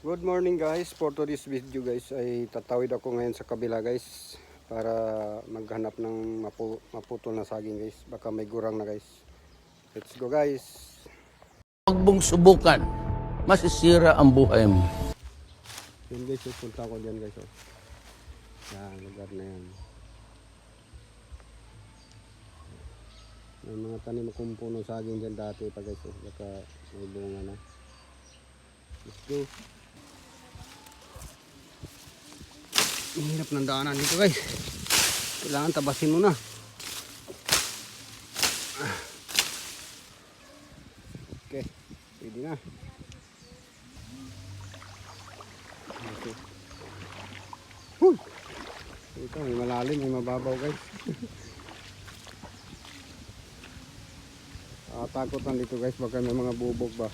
Good morning guys. For today's video guys ay tatawid ako ngayon sa kabila guys para maghanap ng maputol na saging guys. Baka may gurang na guys. Let's go guys. Huwag mong subukan, masisira ang buhay mo. Yan guys, punta ako dyan guys. Oh. Yan, lugar na yan. May mga tanim akong puno saging dyan dati pa guys. Oh. Baka may bunga na. Let's go. Ang hirap ng daanan dito guys. Kailangan tabasin mo na. Okay, pwede na. Okay. Huy! Ito, may malalim, may mababaw guys. Takot lang dito guys, baka may mga bubog ba.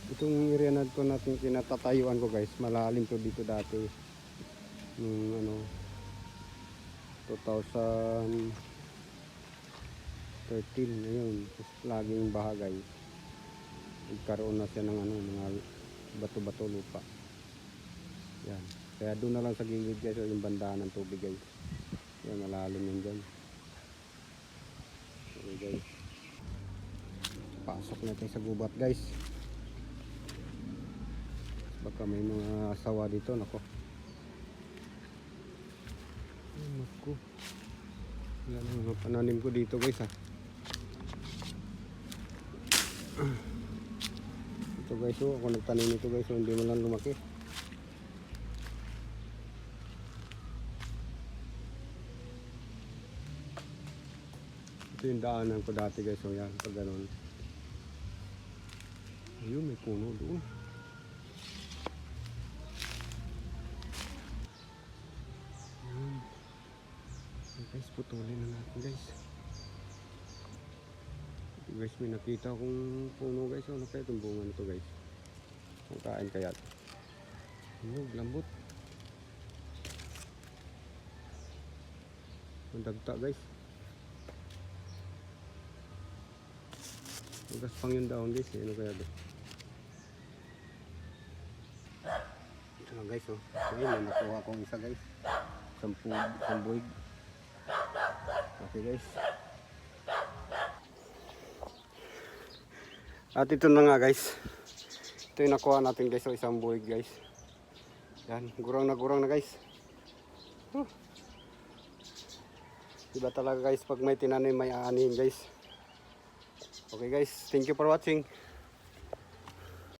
Itong area na ito natin kinatatayuan ko guys, malalim to dito dati. Nung 2013 ngayon, laging bahagay. Nagkaroon na siya ng mga bato-bato lupa. Yan. Kaya doon na lang sa gilid guys, yung bandahan ng tubig guys. Yan, malalim yun dyan. Okay guys. Pasok natin sa gubat guys. Baka may mga sawa dito, nako. Naku. Yan ang mga pananim ko dito guys ha. Ito guys, oh, ako nagtanim ito guys, so hindi mo lang lumaki. Ito yung daanan ko dati guys, so yan, pag gano'n. Ayun, may puno doon. Guys, putulin na natin guys. Guys, may nakita akong puno guys. Ano kaya itong bunga nito guys? Kung kain kaya ito. Lambot. Ang dagta guys. Magas pang yung daon guys. Ano kaya ito? Ito lang guys. Oh. Okay, may nakuha akong isa guys. Sambuig. Okay guys. At ito na nga guys. Ito yung nakuha natin guys. So, isang buwig guys. Yan. Gurang na guys. Diba talaga guys. Pag may tinanim may aanihin guys. Okay guys. Thank you for watching.